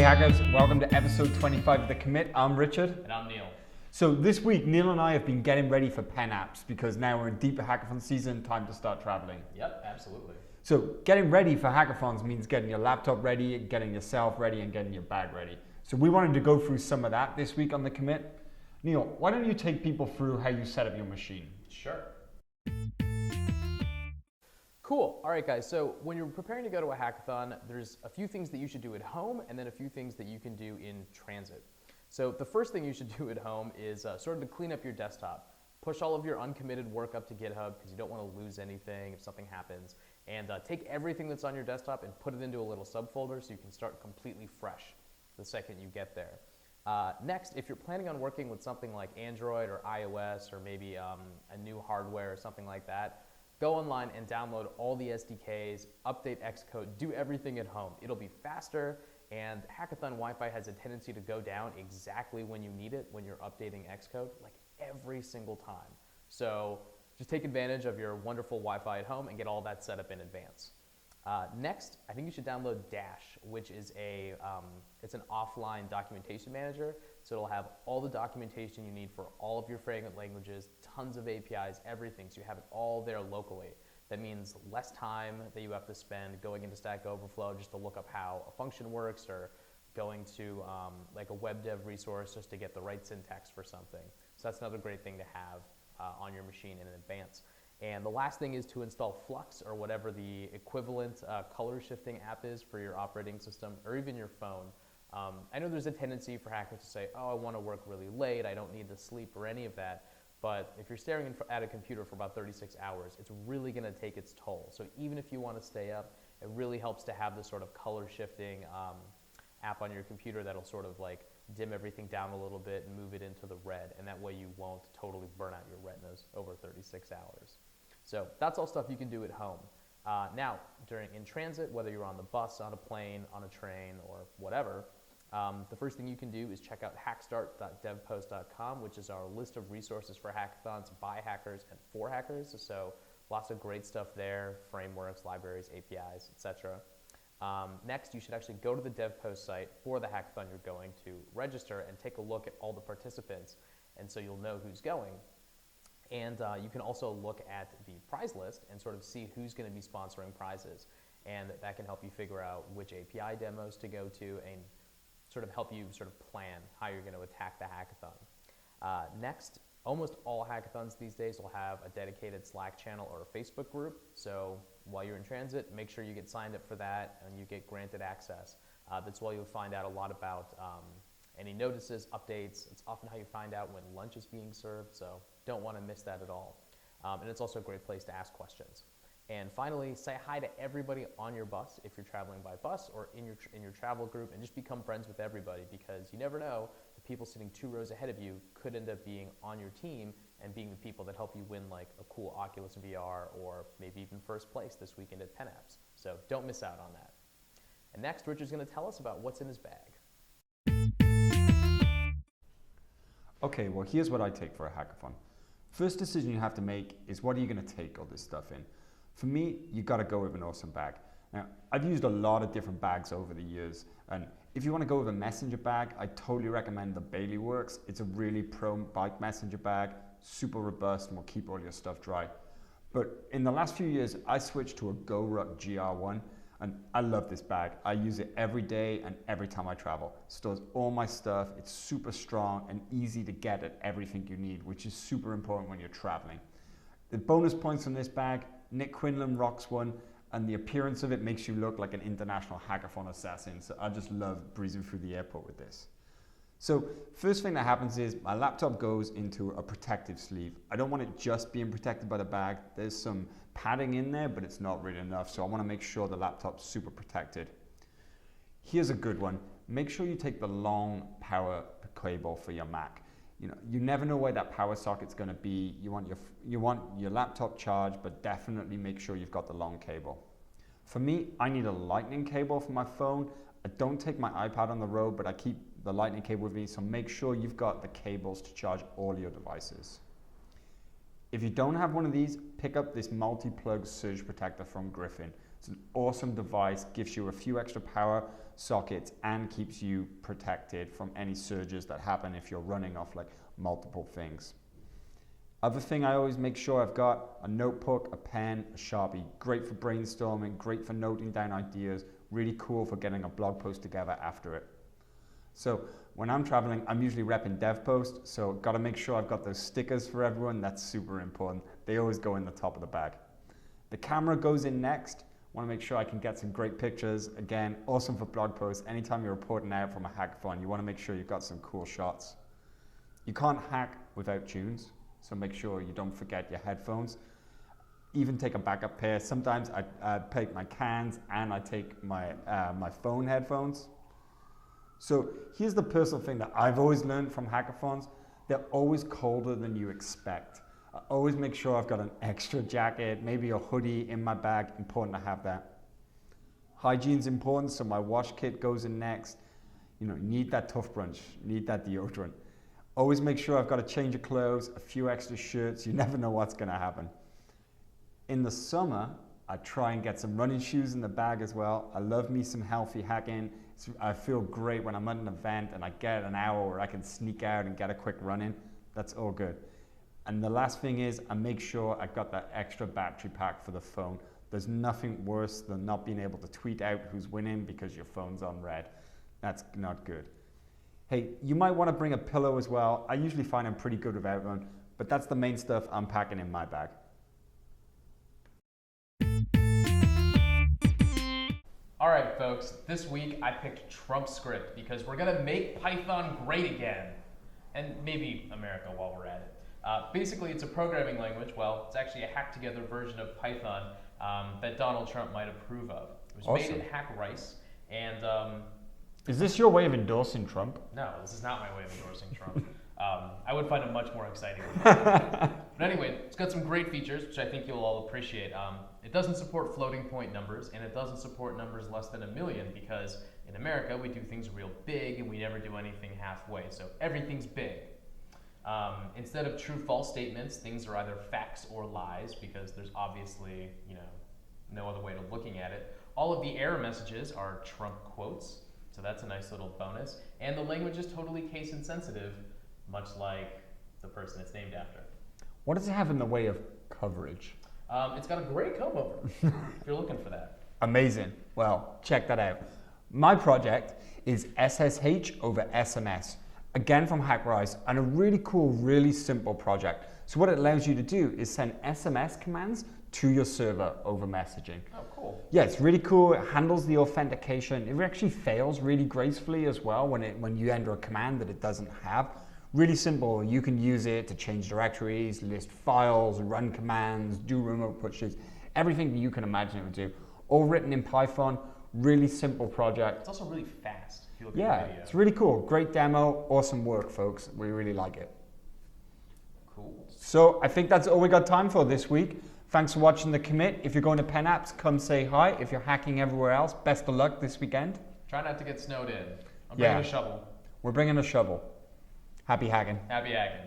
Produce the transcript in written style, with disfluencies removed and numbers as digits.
hackers, welcome to episode 25 of The Commit. I'm Richard. And I'm Neil. So this week, Neil and I have been getting ready for PennApps because now we're in deeper hackathon season, time to start traveling. Yep, absolutely. So getting ready for hackathons means getting your laptop ready, getting yourself ready, and getting your bag ready. So we wanted to go through some of that this week on The Commit. Neil, why don't you take people through how you set up your machine? Sure. Cool. All right, guys. So when you're preparing to go to a hackathon, there's a few things that you should do at home and then a few things that you can do in transit. So the first thing you should do at home is sort of to clean up your desktop. Push all of your uncommitted work up to GitHub because you don't want to lose anything if something happens. And take everything that's on your desktop and put it into a little subfolder so you can start completely fresh the second you get there. Next, if you're planning on working with something like Android or iOS or maybe a new hardware or something like that, go online and download all the SDKs, update Xcode, do everything at home. It'll be faster, and hackathon Wi-Fi has a tendency to go down exactly when you need it when you're updating Xcode, like every single time. So just take advantage of your wonderful Wi-Fi at home and get all that set up in advance. Next, I think you should download Dash, which is it's an offline documentation manager. So it'll have all the documentation you need for all of your framework languages, tons of APIs, everything. So you have it all there locally. That means less time that you have to spend going into Stack Overflow just to look up how a function works, or going to like a web dev resource just to get the right syntax for something. So that's another great thing to have on your machine in advance. And the last thing is to install Flux or whatever the equivalent color shifting app is for your operating system or even your phone. I know there's a tendency for hackers to say, oh, I want to work really late, I don't need to sleep or any of that. But if you're staring at a computer for about 36 hours, it's really going to take its toll. So even if you want to stay up, it really helps to have this sort of color shifting app on your computer that'll sort of like dim everything down a little bit and move it into the red. And that way you won't totally burn out your retinas over 36 hours. So that's all stuff you can do at home. Now, in transit, whether you're on the bus, on a plane, on a train, or whatever, the first thing you can do is check out hackstart.devpost.com, which is our list of resources for hackathons by hackers and for hackers. So lots of great stuff there, frameworks, libraries, APIs, etc. Next, you should actually go to the Devpost site for the hackathon you're going to register and take a look at all the participants, and so you'll know who's going. And you can also look at the prize list and sort of see who's going to be sponsoring prizes. And that can help you figure out which API demos to go to and sort of help you sort of plan how you're going to attack the hackathon. Next, almost all hackathons these days will have a dedicated Slack channel or a Facebook group. So while you're in transit, make sure you get signed up for that and you get granted access. That's why you'll find out a lot about any notices, updates. It's often how you find out when lunch is being served, so don't want to miss that at all. And it's also a great place to ask questions. And finally, say hi to everybody on your bus if you're traveling by bus or in your travel group, and just become friends with everybody, because you never know, the people sitting 2 rows ahead of you could end up being on your team and being the people that help you win like a cool Oculus VR or maybe even first place this weekend at PennApps. So don't miss out on that. And next, Richard's going to tell us about what's in his bag. Okay, well, here's what I take for a hackathon. First decision you have to make is, what are you going to take all this stuff in? For me, you got to go with an awesome bag. Now, I've used a lot of different bags over the years, and if you want to go with a messenger bag, I totally recommend the Bailey Works. It's a really pro bike messenger bag, super robust, and will keep all your stuff dry. But in the last few years, I switched to a GoRuck GR1, and I love this bag. I use it every day and every time I travel. It stores all my stuff. It's super strong and easy to get at everything you need, which is super important when you're traveling. The bonus points on this bag, Nick Quinlan rocks one, and the appearance of it makes you look like an international hackathon assassin. So I just love breezing through the airport with this. So first thing that happens is my laptop goes into a protective sleeve. I don't want it just being protected by the bag. There's some padding in there, but it's not really enough. So I want to make sure the laptop's super protected. Here's a good one. Make sure you take the long power cable for your Mac. You never know where that power socket's going to be. You want your laptop charged, but definitely make sure you've got the long cable. For me, I need a lightning cable for my phone. I don't take my iPad on the road, but I keep the lightning cable with me, so make sure you've got the cables to charge all your devices. If you don't have one of these, pick up this multi-plug surge protector from Griffin. It's an awesome device, gives you a few extra power sockets and keeps you protected from any surges that happen if you're running off like multiple things. Other thing I always make sure I've got a notebook, a pen, a Sharpie. Great for brainstorming, great for noting down ideas, really cool for getting a blog post together after it. So when I'm traveling, I'm usually repping Devpost, so got to make sure I've got those stickers for everyone. That's super important. They always go in the top of the bag. The camera goes in next. Want to make sure I can get some great pictures. Again, awesome for blog posts. Anytime you're reporting out from a hackathon, you want to make sure you've got some cool shots. You can't hack without tunes, so make sure you don't forget your headphones. Even take a backup pair. Sometimes I take my cans and I take my phone headphones. So here's the personal thing that I've always learned from hackathons. They're always colder than you expect. I always make sure I've got an extra jacket, maybe a hoodie in my bag. Important to have that. Hygiene's important, so my wash kit goes in next. You need that tough brunch, need that deodorant. Always make sure I've got a change of clothes, a few extra shirts. You never know what's going to happen. In the summer, I try and get some running shoes in the bag as well. I love me some healthy hacking. I feel great when I'm at an event and I get an hour where I can sneak out and get a quick run in. That's all good. And the last thing is I make sure I've got that extra battery pack for the phone. There's nothing worse than not being able to tweet out who's winning because your phone's on red. That's not good. Hey, you might want to bring a pillow as well. I usually find I'm pretty good without one, but that's the main stuff I'm packing in my bag. All right, folks, this week I picked TrumpScript because we're gonna make Python great again. And maybe America while we're at it. Basically, it's a programming language. Well, it's actually a hacked together version of Python that Donald Trump might approve of. It was made in HackRice, and is this your way of endorsing Trump? no, this is not my way of endorsing Trump. I would find it much more exciting. But anyway, it's got some great features, which I think you'll all appreciate. It doesn't support floating point numbers, and it doesn't support numbers less than 1 million because in America we do things real big and we never do anything halfway. So everything's big. Instead of true-false statements, things are either facts or lies because there's obviously, no other way of looking at it. All of the error messages are Trump quotes, so that's a nice little bonus. And the language is totally case insensitive, much like the person it's named after. What does it have in the way of coverage? It's got a great comb over, if you're looking for that. Amazing. Well, check that out. My project is SSH over SMS. Again from HackRice, and a really cool, really simple project. So what it allows you to do is send SMS commands to your server over messaging. Oh, cool. Yeah, it's really cool. It handles the authentication. It actually fails really gracefully as well when you enter a command that it doesn't have. Really simple. You can use it to change directories, list files, run commands, do remote pushes, everything that you can imagine it would do. All written in Python. Really simple project. It's also really fast. If you look at the video. It's really cool. Great demo. Awesome work, folks. We really like it. Cool. So I think that's all we got time for this week. Thanks for watching the commit. If you're going to PennApps, come say hi. If you're hacking everywhere else, best of luck this weekend. Try not to get snowed in. I'm bringing a shovel. We're bringing a shovel. Happy hacking. Happy hacking.